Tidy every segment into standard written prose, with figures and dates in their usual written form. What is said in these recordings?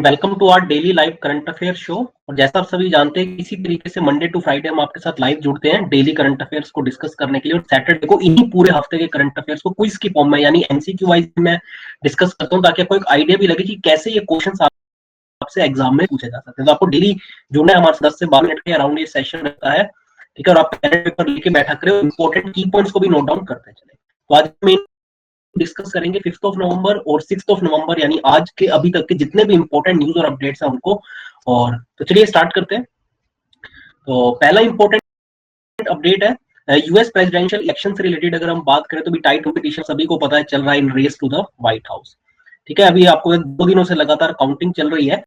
Welcome to our daily live current affair show. और जैसा आप सभी जानते हैं, इसी तरीके से मंडे टू फ्राइडे हम आपके साथ लाइव जुड़ते हैं डेली करंट अफेयर्स को डिस्कस करने के लिए, और सैटरडे को इन्हीं पूरे हफ्ते के करंट अफेयर्स को क्विज की फॉर्म में यानी एमसीक्यू वाइज में डिस्कस करता हूं, ताकि आपको एक आइडिया भी लगे कि कैसे ये क्वेश्चन आपसे एग्जाम में पूछे जा सकते हैं। तो आपको डेली जुड़ना है हमारे 10 से 12 मिनट के अराउंड ये सेशन रहता है, ठीक है। और आप पेपर लेके बैठा करें, इंपॉर्टेंट की पॉइंट्स को भी नोट डाउन करते चले। तो आज मैं डिस्कस करेंगे 5th ऑफ नवंबर और 6th ऑफ नवंबर, यानी आज के अभी तक के जितने भी इंपॉर्टेंट न्यूज और अपडेट्स हैं उनको। और तो चलिए स्टार्ट करते हैं। तो पहला इंपॉर्टेंट अपडेट है यूएस प्रेसिडेंशियल इलेक्शन से रिलेटेड। अगर हम बात करें तो भी टाइट कंपटीशन सभी को पता है चल रहा है in race to the White House, ठीक है। अभी आपको 2 दिनों से लगातार काउंटिंग चल रही है,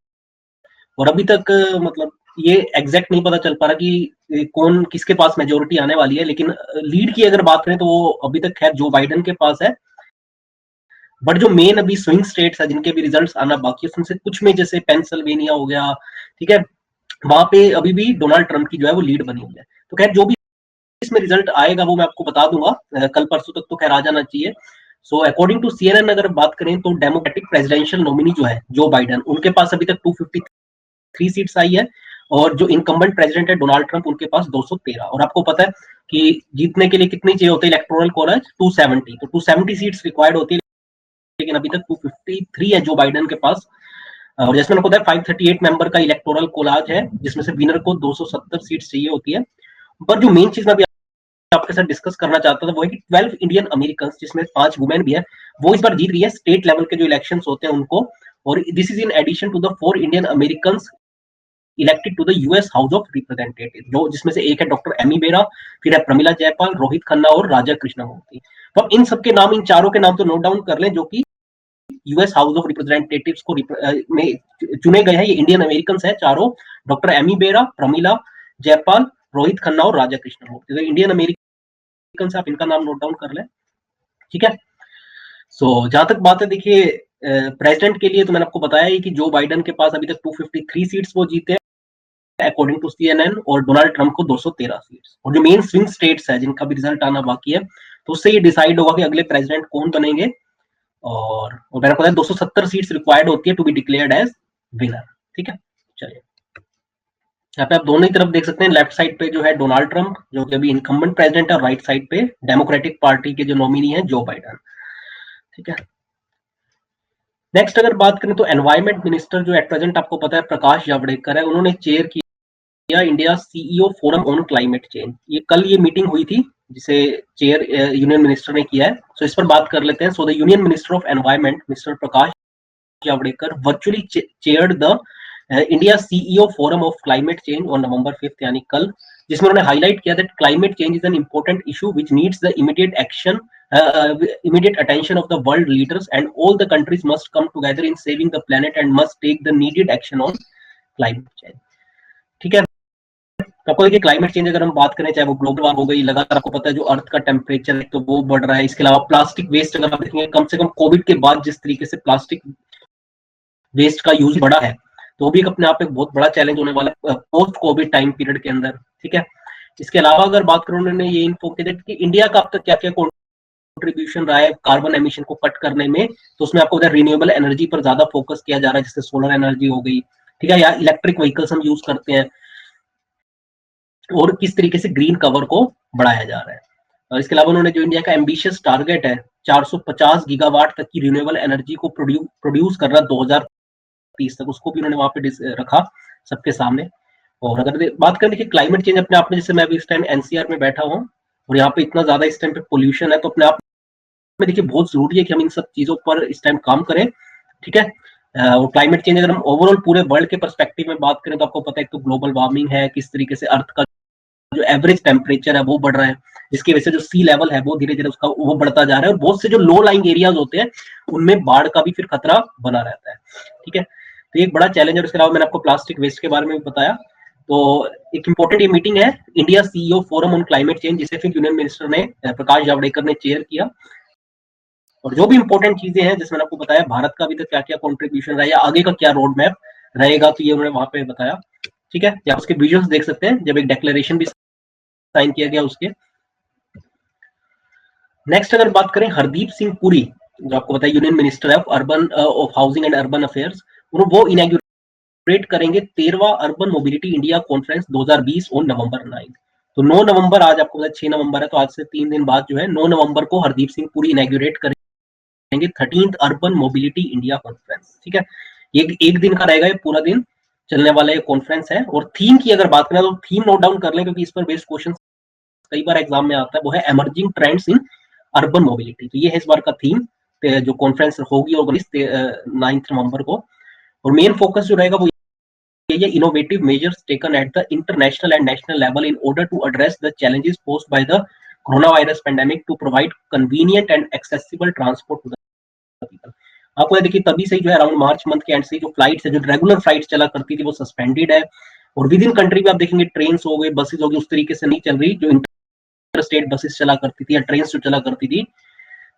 और अभी तक मतलब ये एग्जैक्ट नहीं पता चल पा रहा कि कौन किसके पास मेजोरिटी आने वाली है। लेकिन लीड की अगर बात करें तो वो अभी तक खैर जो बाइडेन के पास है, बट जो मेन अभी स्विंग स्टेट्स है जिनके भी रिजल्ट्स आना बाकी है, उनसे कुछ में जैसे पेंसिल्वेनिया हो गया, ठीक है, वहां पे अभी भी डोनाल्ड ट्रंप की जो है वो लीड बनी हुई है। तो खैर जो भी इसमें रिजल्ट आएगा वो मैं आपको बता दूंगा, कल परसों तक तो खैर आ जाना चाहिए। सो अकॉर्डिंग टू सीएनएन अगर बात करें तो डेमोक्रेटिक प्रेसिडेंशियल नॉमिनी जो है जो बाइडेन, उनके पास अभी तक 253 सीट्स आई है, और जो इनकम्बेंट प्रेसिडेंट है डोनाल्ड ट्रंप, उनके पास 213। और आपको पता है कि जीतने के लिए कितनी चाहिए होती है इलेक्टोरल कॉलेज, 270। तो 270 सीट्स रिक्वायर्ड होती है, लेकिन अभी तक 253 है जो बाइडेन के पास। और जैसे मैंने बताया 538 मेंबर का इलेक्टोरल कोलाज है, जिसमें से विनर को 270 सीट्स चाहिए होती है। पर जो मेन चीज मैं आपके साथ डिस्कस करना चाहता था वो है कि 12 इंडियन अमेरिकन, जिसमें 5 वुमेन भी है, वो इस बार जीत रही है स्टेट लेवल के जो इलेक्शंस होते हैं उनको। और this is in addition to the 4 Indian American elected to the US House of Representative, जो जिसमें से एक है डॉक्टर एमी बेरा, फिर है प्रमिला जयपाल, रोहित खन्ना और राजा कृष्णमूर्ति। तो अब इन सबके नाम, इन चारों के नाम तो नोट डाउन कर लें, जो कि यूएस हाउस ऑफ रिप्रेजेंटेटिव्स को में चुने गए हैं। ये इंडियन अमेरिकन है चारों, डॉक्टर एमी बेरा, प्रमिला जयपाल, रोहित खन्ना और राजा कृष्णमूर्ति। तो इंडियन अमेरिकन से आप इनका नाम नोट डाउन कर लें, ठीक है। सो जहां तक बात है, देखिए प्रेसिडेंट के लिए तो मैंने आपको बताया ही कि जो बाइडेन के पास अभी तक 253 सीट्स वो जीते हैं अकॉर्डिंग टू सीएनएन, और डोनाल्ड ट्रंप को 213 सीट्स। और जो मेन स्विंग स्टेट्स है जिनका भी रिजल्ट आना बाकी है, तो उससे ये डिसाइड होगा कि अगले प्रेसिडेंट कौन बनेंगे। और मैंने पता है 270 सीट्स रिक्वायर्ड होती है to be declared as winner, ठीक है। चलिए यहाँ पे आप दोनों ही तरफ देख सकते हैं, लेफ्ट साइड पे जो है डोनाल्ड ट्रंप जो कि अभी इनकम्बेंट प्रेसिडेंट है, और राइट साइड पे डेमोक्रेटिक पार्टी के जो नॉमिनी है जो बाइडेन, ठीक है। नेक्स्ट अगर बात करें तो एनवायरमेंट मिनिस्टर जो एट प्रेजेंट आपको पता है प्रकाश जावड़ेकर है, उन्होंने चेयर किया India CEO forum on climate change. ये कल ये मीटिंग हुई थी जिसे चेयर यूनियन मिनिस्टर ने किया है। सो इस पर बात कर लेते हैं। So the union minister of environment mister Prakash Javadekar virtually chaired the India CEO forum of climate change on November 5 यानी कल, जिसमें उन्होंने हाईलाइट किया that climate change is an important issue which needs the immediate action immediate attention of the world leaders, and all the countries must come together in saving the planet and must take the needed action on climate change, ठीक है। तो आपको देखिए climate change अगर हम बात करें, चाहे वो ग्लोबल वार्मिंग हो गई, लगातार आपको पता है जो अर्थ का टेम्परेचर है तो वो बढ़ रहा है। इसके अलावा प्लास्टिक वेस्ट अगर आप देखेंगे, कम से कम कोविड के बाद जिस तरीके से प्लास्टिक वेस्ट का यूज बढ़ा है, तो वो भी अपने आप एक बहुत बड़ा चैलेंज होने वाला है पोस्ट कोविड टाइम पीरियड के अंदर, ठीक है। इसके अलावा अगर बात करूं, उन्होंने ये इन्फो किया कि इंडिया का अब तक क्या क्या कंट्रीब्यूशन रहा है कार्बन एमिशन को कट करने में। तो उसमें आपको रिन्यूएबल एनर्जी पर ज्यादा फोकस किया जा रहा है, जैसे सोलर एनर्जी हो गई, ठीक है, या इलेक्ट्रिक व्हीकल्स हम यूज करते हैं, और किस तरीके से ग्रीन कवर को बढ़ाया जा रहा है। और इसके अलावा उन्होंने जो इंडिया का एम्बिशियस टारगेट है 450 गीगावाट तक की रिन्यूएबल एनर्जी को प्रोड्यूस कर रहा है 2030 तक, उसको भी उन्होंने वहां पे रखा सबके सामने। और अगर बात करें, देखिए क्लाइमेट चेंज अपने आप में, जैसे मैं अभी इस टाइम एनसीआर में बैठा हूँ और यहाँ पे इतना ज्यादा इस टाइम पे पोल्यूशन है, तो अपने आप में देखिए बहुत जरूरी है कि हम इन सब चीजों पर इस टाइम काम करें, ठीक है। और क्लाइमेट चेंज अगर हम ओवरऑल पूरे वर्ल्ड के पर्सपेक्टिव में बात करें तो आपको पता है तो ग्लोबल वार्मिंग है, किस तरीके से अर्थ का जो एवरेज टेम्परेचर है वो बढ़ रहा है, जिसकी वजह से जो सी लेवल है वो धीरे धीरे उसका वो बढ़ता जा रहा है, और बहुत से जो लो लाइंग एरियाज होते हैं उनमें बाढ़ का भी फिर खतरा बना रहता है, ठीक है। तो एक बड़ा चैलेंज है। उसके अलावा मैंने आपको प्लास्टिक वेस्ट के बारे में भी बताया। तो एक इंपॉर्टेंट ये मीटिंग है India CEO forum on climate change, जिसे फिर यूनियन मिनिस्टर ने प्रकाश जावड़ेकर ने चेयर किया। और जो भी इंपॉर्टेंट चीजें हैं जिसमें आपको बताया भारत का अभी तक क्या क्या कॉन्ट्रीब्यूशन रहा है या आगे का क्या रोड मैप रहेगा, तो ये उन्होंने वहां पे बताया, ठीक है। या उसके विजुअल्स देख सकते हैं जब एक डिक्लेरेशन भी साइन किया गया उसके। नेक्स्ट अगर बात करें हरदीप सिंह पुरी, जो आपको बताया union minister of urban of housing and urban affairs, वो इनॉग्रेट इनॉग्रेट करेंगे 13वां urban mobility India conference 2020 on November 9। तो 9 नवंबर, आज आपको पता 6 नवंबर है, तो आज से 3 दिन बाद जो है 9 नवंबर को हरदीप सिंह पुरी इनॉग्रेट करेंगे 13th urban mobility India conference. ठीक है, एक दिन का रहेगा, ये पूरा दिन चलने वाला ये कॉन्फ्रेंस है। और थीम की अगर बात करें तो थीम नोट डाउन कर लें, क्योंकि इस पर बेस्ड क्वेश्चन कई बार एग्जाम में आता है, वो है emerging trends in urban mobility. तो ये है इस बार का थीम, जो कॉन्फ्रेंस होगी ऑर्गेनाइज 9 नवंबर को। और मेन फोकस जो रहेगा वो ये innovative measures taken at the international and national level in order to address the challenges posed by the corona virus pandemic to provide convenient and accessible transport to the people. आपको देखिए तभी से जो है अराउंड मार्च मंथ के end से जो flights है, जो रेगुलर फ्लाइट्स चला करती थी, वो सस्पेंडेड है। और विद इन कंट्री भी आप देखेंगे ट्रेन हो गए, बसेस हो गई, उस तरीके से नहीं चल रही जो इंटर स्टेट बसेस चला करती थी या ट्रेन जो चला करती थी।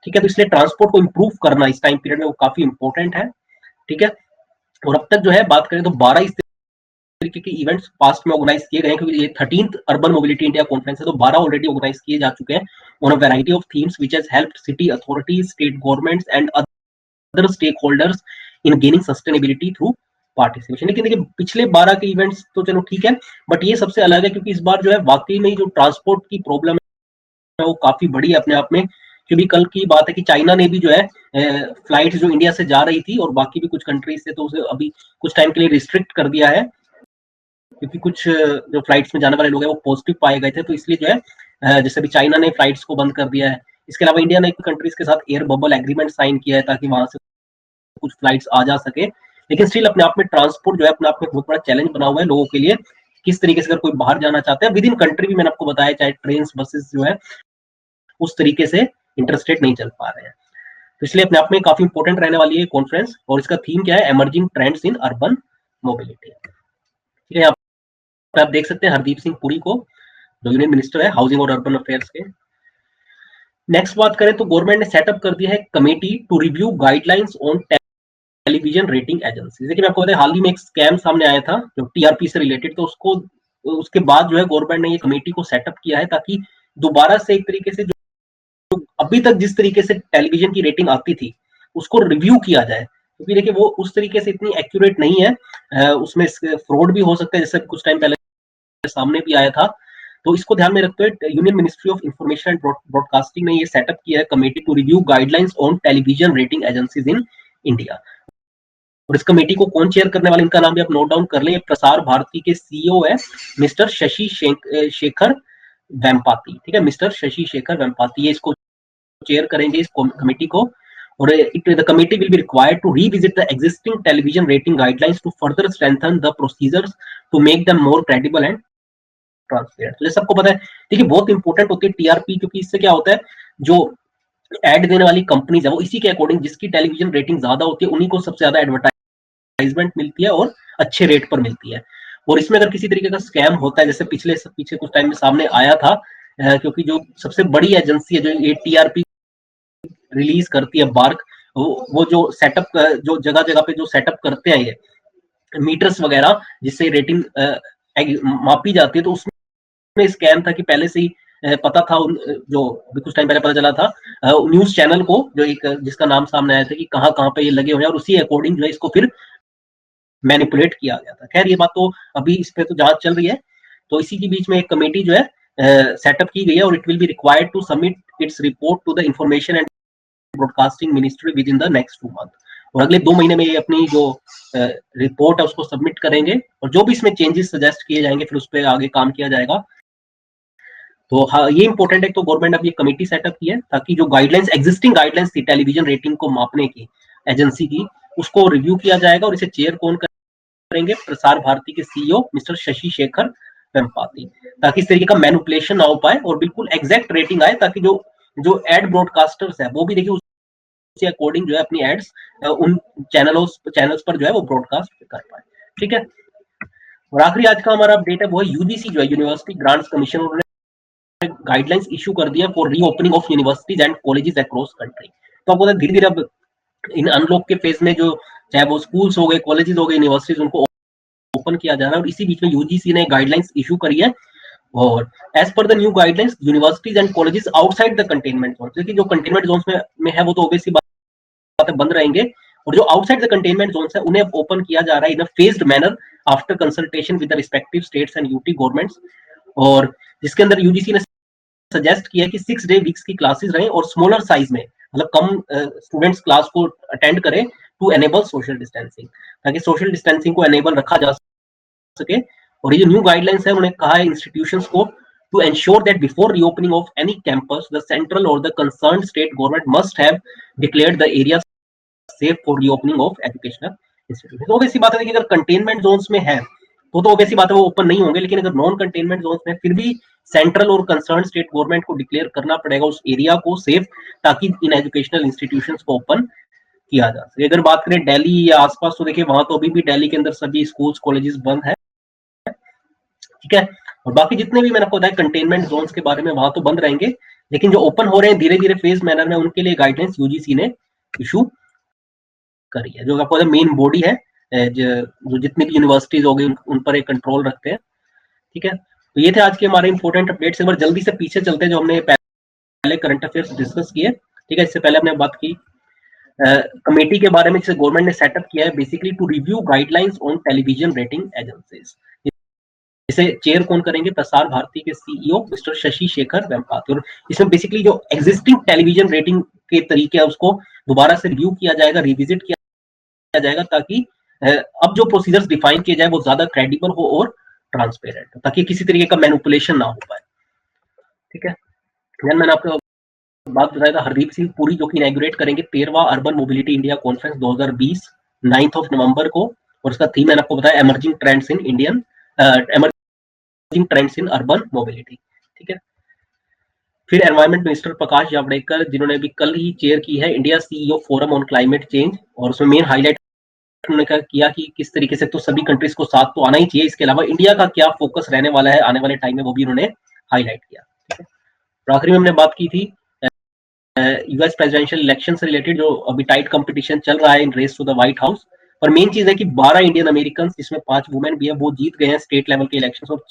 ठीक है, तो इसलिए ट्रांसपोर्ट को इंप्रूव करना इस टाइम पीरियड में वो काफी इंपॉर्टेंट है। ठीक है, और अब तक जो है बात करें तो 12 इस तरीके के इवेंट्स पास्ट में ऑर्गेनाइज किए गए हैं, क्योंकि ये 13th urban mobility India conference है, तो 12 ऑलरेडी ऑर्गेनाइज किए जा चुके हैं on a variety of themes which has helped city authorities, state governments and other stakeholders in gaining sustainability through participation. लेकिन देखिए पिछले 12 के इवेंट्स तो चलो ठीक है, बट ये सबसे अलग है, क्योंकि इस बार जो है वाकई में जो ट्रांसपोर्ट की प्रॉब्लम है वो काफी बड़ी है अपने आप में। क्योंकि कल की बात है कि चाइना ने भी जो है फ्लाइट जो इंडिया से जा रही थी और बाकी भी कुछ कंट्रीज से, तो उसे अभी कुछ टाइम के लिए रिस्ट्रिक्ट कर दिया है, क्योंकि कुछ जो फ्लाइट्स में जाने वाले लोग हैं वो पॉजिटिव पाए गए थे। तो इसलिए जो है जैसे अभी चाइना ने फ्लाइट्स को बंद कर दिया है। इसके अलावा इंडिया ने कंट्रीज के साथ एयर बबल एग्रीमेंट साइन किया है ताकि वहां से कुछ फ्लाइट्स आ जा सके। लेकिन स्टिल अपने आप में ट्रांसपोर्ट जो है अपने आप में बहुत बड़ा चैलेंज बना हुआ है लोगों के लिए। किस तरीके से अगर कोई बाहर जाना चाहता है विद इन कंट्री भी, मैंने आपको बताया, चाहे ट्रेन बसेस जो है उस तरीके से इंटरस्टेट नहीं चल पा रहे हैं। तो इसलिए अपने आप में काफी इंपॉर्टेंट रहने वाली है कॉन्फ्रेंस। और इसका थीम क्या है? Emerging trends in urban mobility. ठीक है, यहाँ पे आप देख सकते हैं हरदीप सिंह पुरी को, जो यूनियन मिनिस्टर है हाउसिंग और अर्बन अफेयर्स के। नेक्स्ट बात करें तो गवर्नमेंट ने सेटअप कर दिया है committee to review guidelines on television rating agency. देखिए मैं आपको बताया हाल ही में एक स्कैम सामने आया था जो टीआरपी से रिलेटेड, तो उसके बाद जो है गवर्नमेंट ने ये कमेटी को सेटअप किया है ताकि दोबारा से एक तरीके से जो अभी तक जिस तरीके से टेलीविजन की रेटिंग आती थी उसको रिव्यू किया जाए। क्योंकि देखिए वो उस तरीके से इतनी एक्यूरेट नहीं है, उसमें फ्रॉड भी हो सकता है, जैसे कुछ टाइम पहले सामने भी आया था। तो इसको ध्यान में रखते हुए union ministry of information and broadcasting ने ये सेटअप किया है committee to review guidelines on television rating agencies in India. और इस कमेटी को कौन चेयर करने वाले, इनका नाम भी आप नोट डाउन कर लें। प्रसार भारती के सीईओ है मिस्टर शशि शेखर वेम्पाती। ठीक है, मिस्टर शशि शेखर वेम्पाती ये इसको चेयर करेंगे इस कमेटी को। और the committee will be required to revisit the existing television rating guidelines to further strengthen the procedures to make them more credible and transparent. तो जैसे सबको पता है, देखिए बहुत इंपॉर्टेंट होती है टीआरपी, क्योंकि इससे क्या होता है जो एड देने वाली कंपनीज है वो इसी के अकॉर्डिंग, जिसकी टेलीविजन रेटिंग ज्यादा होती है उन्हीं को सबसे ज्यादा एडवर्टाइजमेंट मिलती है और अच्छे रेट पर मिलती है। और इसमें अगर किसी तरीके का स्कैम होता है, जैसे पीछे कुछ टाइम में सामने आया था, क्योंकि जो सबसे बड़ी एजेंसी है जो ये टीआरपी रिलीज करती है बार्क, वो जो सेटअप, जो जगह जगह पे जो सेटअप करते हैं ये मीटर्स वगैरह जिससे रेटिंग मापी जाती है, तो उसमें स्कैम था कि पहले से ही पता था जो अभी कुछ टाइम पहले पता चला था न्यूज चैनल को, जो एक जिसका नाम सामने आया था कि कहाँ कहाँ पे ये लगे हुए हैं, और उसी अकॉर्डिंग जो है इसको फिर मैनिपुलेट किया गया था। खैर ये बात तो अभी इस पे तो जांच चल रही है। तो इसी के बीच में एक कमेटी जो है सेटअप की गई है और it will be required to submit its report to the information and broadcasting ministry within the next 2 month. और अगले 2 महीने में ये अपनी जो रिपोर्ट है उसको सबमिट करेंगे, और जो भी इसमें चेंजेस सजेस्ट किए जाएंगे फिर उस पर आगे काम किया जाएगा। तो हाँ ये इंपॉर्टेंट है, तो गवर्नमेंट अब ये कमेटी सेटअप की है ताकि जो गाइडलाइंस, एग्जिस्टिंग गाइडलाइंस थी टेलीविजन रेटिंग को मापने की एजेंसी की, उसको रिव्यू किया जाएगा। और इसे चेयर कौन करेंगे? प्रसार भारती के सीईओ मिस्टर शशि शेखर वेम्पाती, ताकि इस तरीके का मैनिपुलेशन ना हो पाए और बिल्कुल एग्जैक्ट रेटिंग आए, ताकि जो जो एड ब्रॉडकास्टर्स है वो भी देखिए उसके अकॉर्डिंग जो है अपनी एड्स उन चैनल्स पर जो है वो ब्रॉडकास्ट कर पाए। ठीक है, और आखिरी आज का हमारा अपडेट है वो है यूजीसी जो है यूनिवर्सिटी ग्रांट्स कमीशन, उन्होंने गाइडलाइंस इशू कर दिया for reopening of universities and colleges across country. तो आपको धीरे धीरे अब इन अनलॉक के फेज में जो चाहे वो स्कूल्स हो गए, कॉलेजेस हो गए, यूनिवर्सिटीज, उनको ओपन किया जा रहा है। और इसी बीच में यूजीसी ने गाइडलाइंस इशू करी है। और as per the new guidelines universities and colleges outside the containment zone, क्योंकि जो कंटेनमेंट जोन में है वो तो ऑब्वियसली बात है बंद रहेंगे, और जो आउटसाइड द कंटेनमेंट जोन है उन्हें ओपन किया जा रहा है in a phased manner after consultation with the respective states and UT governments, और जिसके अंदर यूजीसी ने सजेस्ट किया है कि 6 डे वीक्स की क्लासेस रहें और स्मॉलर साइज में, मतलब कम स्टूडेंट्स क्लास को अटेंड करें टू एनेबल सोशल डिस्टेंसिंग, ताकि सोशल डिस्टेंसिंग को एनेबल रखा जा सके। और ये जो न्यू गाइडलाइंस है उन्होंने कहा है इंस्टीट्यूशंस को to ensure that before reopening of any campus, the central or the concerned state government must have declared the area safe for reopening of educational institutions. तो obvious सी बात है कि अगर कंटेनमेंट जोन्स में है तो obvious सी बात है वो ओपन नहीं होंगे, लेकिन अगर नॉन कंटेनमेंट जोन्स में फिर भी सेंट्रल और कंसर्न स्टेट गवर्नमेंट को डिक्लेयर करना पड़ेगा उस एरिया को सेफ, ताकि इन एजुकेशनल इंस्टीट्यूशंस को ओपन किया जा सके। अगर बात करें दिल्ली या आसपास, तो देखिए वहां तो अभी भी दिल्ली के अंदर सभी स्कूल्स कॉलेजेस बंद है, ठीक है। और बाकी जितने भी मैंने आपको बताया कंटेनमेंट जोन्स के बारे में, वहां तो बंद रहेंगे, लेकिन जो ओपन हो रहे हैं धीरे धीरे फेज मैनर में, उनके लिए गाइडलाइंस यूजीसी ने इशू करी है। जो आपको मेन बॉडी है जो जितनी भी यूनिवर्सिटीज हो गई उन पर एक कंट्रोल रखते हैं, ठीक है। तो ये थे आज के हमारे इंपॉर्टेंट अपडेट्स। एक बार जल्दी से पीछे चलते हैं जो हमने पहले करंट अफेयर्स डिस्कस किए, ठीक है। इससे पहले हमने बात की कमेटी के बारे में जिसे गवर्नमेंट ने सेटअप किया है basically to review guidelines on television rating agencies. इसे चेयर कौन करेंगे? प्रसार भारती के सीईओ मिस्टर शशि शेखर वेम्पाती। और इसमें बेसिकली जो एग्जिस्टिंग टेलीविजन रेटिंग के तरीके है उसको दोबारा से रिव्यू किया जाएगा, रिविजिट किया जाएगा, ताकि अब जो प्रोसीजर्स डिफाइन किए जाए वो ज्यादा क्रेडिबल हो और ट्रांसपेरेंट हो, ताकि किसी तरीके का मैनिपुलेशन ना हो पाए, ठीक है। मैंने आपको बात बताया था हरदीप सिंह पुरी जो कि इनॉग्रेट करेंगे 13वां अर्बन मोबिलिटी इंडिया कॉन्फ्रेंस 2020 9 नवंबर को, और उसका थीम मैंने आपको बताया emerging trends in Indian trends in urban mobility, ठीक है। फिर एनवायरमेंट मिनिस्टर प्रकाश जावड़ेकर जिन्होंने भी कल ही चेयर की है India CEO forum on climate change, और उसमें मेन हाईलाइट उन्होंने किया कि किस तरीके से तो सभी कंट्रीज को साथ तो आना ही चाहिए, इसके अलावा इंडिया का क्या फोकस रहने वाला है आने वाले टाइम में, वो भी उन्होंने हाईलाइट किया, ठीक है। और आखिरी में हमने बात की थी यूएस प्रेसिडेंशियल इलेक्शन से रिलेटेड, जो अभी टाइट कंपटीशन चल रहा है in race to the White House. और मेन चीज है कि 12 इंडियन अमेरिकन जिसमें 5 वुमेन भी है वो जीत गए हैं स्टेट लेवल के इलेक्शन, और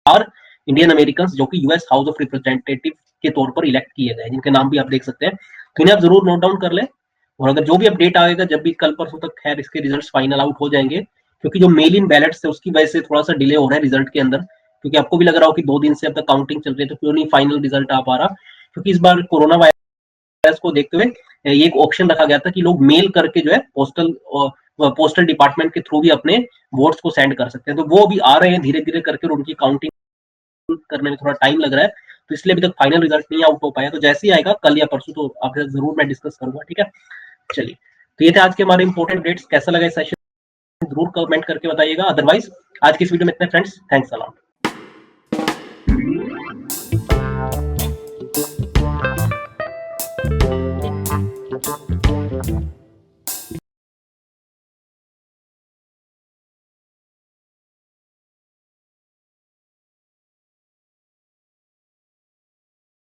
4 इंडियन अमेरिकन जो कि यूएस हाउस ऑफ रिप्रेजेंटेटिव के तौर पर इलेक्ट किए गए, जिनके नाम भी आप देख सकते हैं, तो इन्हें आप जरूर नोट डाउन कर लें। और अगर जो भी अपडेट आएगा जब भी कल परसों तक खैर इसके रिजल्ट फाइनल आउट हो जाएंगे, क्योंकि जो मेल इन बैलेट्स है उसकी वजह से थोड़ा सा डिले हो रहा है रिजल्ट के अंदर, क्योंकि आपको भी लग रहा हो कि 2 दिन से अब तक काउंटिंग चल रही है तो क्यों नहीं फाइनल रिजल्ट आ पा रहा, क्योंकि इस बार कोरोना वायरस को देखते हुए ये एक ऑप्शन रखा गया था कि लोग मेल करके जो है पोस्टल डिपार्टमेंट के थ्रू भी अपने वोट्स को सेंड कर सकते हैं, तो वो अभी आ रहे हैं धीरे धीरे करके, और उनकी काउंटिंग करने में थोड़ा टाइम लग रहा है, तो इसलिए अभी तक फाइनल रिजल्ट नहीं आउट हो पाया। तो जैसे ही आएगा कल या परसों तो आपसे जरूर मैं डिस्कस करूंगा, ठीक है। चलिए, तो ये थे आज के हमारे इंपॉर्टेंट डेट्स। कैसा लगा इस सेशन जरूर कमेंट करके बताइएगा। अदरवाइज आज की इस वीडियो में इतने फ्रेंड्स, थैंक्स अ लॉट।